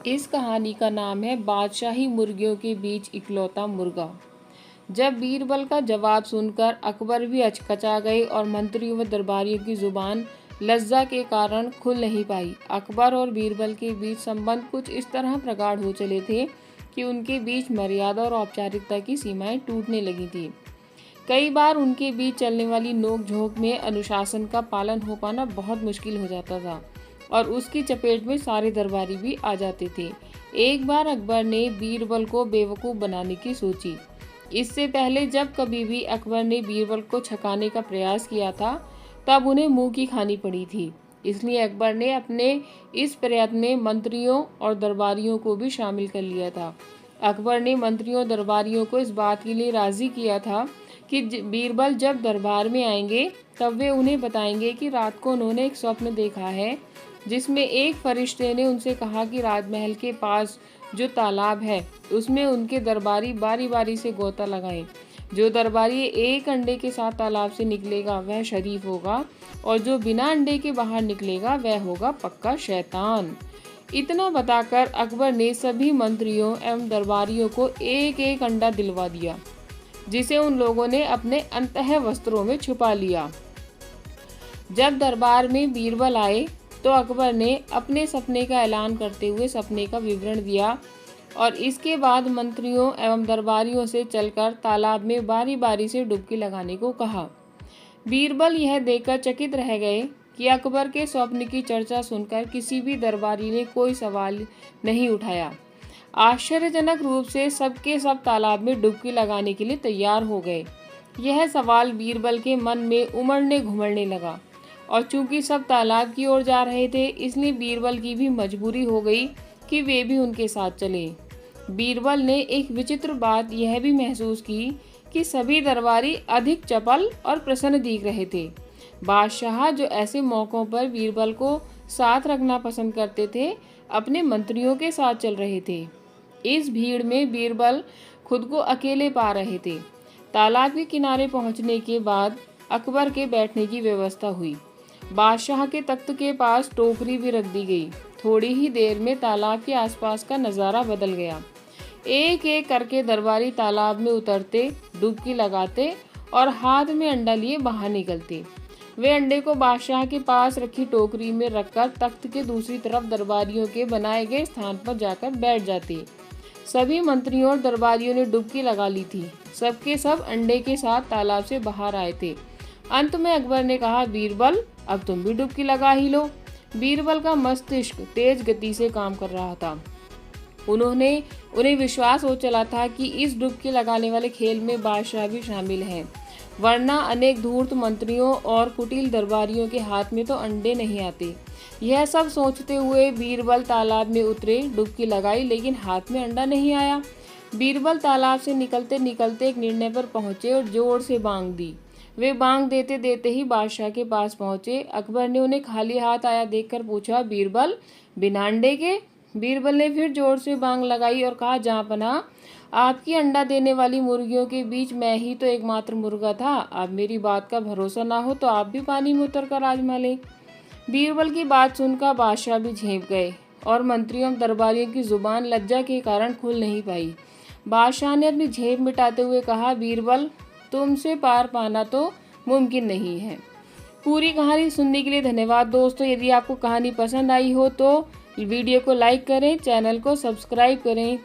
इस कहानी का नाम है बादशाही मुर्गियों के बीच इकलौता मुर्गा। जब बीरबल का जवाब सुनकर अकबर भी अचकचा गए और मंत्रियों व दरबारियों की जुबान लज्जा के कारण खुल नहीं पाई। अकबर और बीरबल के बीच संबंध कुछ इस तरह प्रगाढ़ हो चले थे कि उनके बीच मर्यादा और औपचारिकता की सीमाएं टूटने लगी थी। कई बार उनके बीच चलने वाली नोक-झोंक में अनुशासन का पालन हो पाना बहुत मुश्किल हो जाता था और उसकी चपेट में सारे दरबारी भी आ जाते थे। एक बार अकबर ने बीरबल को बेवकूफ़ बनाने की सोची। इससे पहले जब कभी भी अकबर ने बीरबल को छकाने का प्रयास किया था, तब उन्हें मुंह की खानी पड़ी थी। इसलिए अकबर ने अपने इस प्रयत्न में मंत्रियों और दरबारियों को भी शामिल कर लिया था। अकबर ने मंत्रियों और दरबारियों को इस बात के लिए राज़ी किया था कि बीरबल जब दरबार में आएंगे तब वे उन्हें बताएंगे कि रात को उन्होंने एक स्वप्न देखा है जिसमें एक फरिश्ते ने उनसे कहा कि राजमहल के पास जो तालाब है उसमें उनके दरबारी बारी बारी से गोता लगाएं। जो दरबारी एक अंडे के साथ तालाब से निकलेगा वह शरीफ होगा और जो बिना अंडे के बाहर निकलेगा वह होगा पक्का शैतान। इतना बताकर अकबर ने सभी मंत्रियों एवं दरबारियों को एक एक अंडा दिलवा दिया, जिसे उन लोगों ने अपने अंतः वस्त्रों में छुपा लिया। जब दरबार में बीरबल आए तो अकबर ने अपने सपने का ऐलान करते हुए सपने का विवरण दिया और इसके बाद मंत्रियों एवं दरबारियों से चलकर तालाब में बारी बारी से डुबकी लगाने को कहा। बीरबल यह देखकर चकित रह गए कि अकबर के स्वप्न की चर्चा सुनकर किसी भी दरबारी ने कोई सवाल नहीं उठाया। आश्चर्यजनक रूप से सबके सब तालाब में डुबकी लगाने के लिए तैयार हो गए। यह सवाल बीरबल के मन में उमड़ने घुमड़ने लगा और चूंकि सब तालाब की ओर जा रहे थे, इसलिए बीरबल की भी मजबूरी हो गई कि वे भी उनके साथ चले। बीरबल ने एक विचित्र बात यह भी महसूस की कि सभी दरबारी अधिक चपल और प्रसन्न दिख रहे थे। बादशाह जो ऐसे मौक़ों पर बीरबल को साथ रखना पसंद करते थे, अपने मंत्रियों के साथ चल रहे थे। इस भीड़ में बीरबल खुद को अकेले पा रहे थे। तालाब के किनारे पहुंचने के बाद अकबर के बैठने की व्यवस्था हुई। बादशाह के तख्त के पास टोकरी भी रख दी गई। थोड़ी ही देर में तालाब के आसपास का नज़ारा बदल गया। एक एक करके दरबारी तालाब में उतरते, डुबकी लगाते और हाथ में अंडा लिए बाहर निकलते। वे अंडे को बादशाह के पास रखी टोकरी में रखकर तख्त के दूसरी तरफ दरबारियों के बनाए गए स्थान पर जाकर बैठ जाते। सभी मंत्रियों और दरबारियों ने डुबकी लगा ली थी। सबके सब अंडे के साथ तालाब से बाहर आए थे। अंत में अकबर ने कहा, बीरबल अब तुम भी डुबकी लगा ही लो। बीरबल का मस्तिष्क तेज गति से काम कर रहा था। उन्हें विश्वास हो चला था कि इस डुबकी लगाने वाले खेल में बादशाह भी शामिल हैं, वरना अनेक धूर्त मंत्रियों और कुटिल दरबारियों के हाथ में तो अंडे नहीं आते। यह सब सोचते हुए बीरबल तालाब में उतरे, डुबकी लगाई, लेकिन हाथ में अंडा नहीं आया। बीरबल तालाब से निकलते निकलते एक निर्णय पर पहुंचे और जोर से बांग दी। वे बांग देते देते ही बादशाह के पास पहुंचे। अकबर ने उन्हें खाली हाथ आया देखकर पूछा, बीरबल बिना अंडे के? बीरबल ने फिर जोर से बांग लगाई और कहा, जहाँपनाह, आपकी अंडा देने वाली मुर्गियों के बीच मैं ही तो एकमात्र मुर्गा था। अब मेरी बात का भरोसा ना हो तो आप भी पानी में उतर कर आजमा लें। बीरबल की बात सुनकर बादशाह भी झेंप गए और मंत्रियों दरबारियों की जुबान लज्जा के कारण खुल नहीं पाई। बादशाह ने अपनी झेप मिटाते हुए कहा, बीरबल तुमसे पार पाना तो मुमकिन नहीं है। पूरी कहानी सुनने के लिए धन्यवाद दोस्तों। यदि आपको कहानी पसंद आई हो तो वीडियो को लाइक करें, चैनल को सब्सक्राइब करें।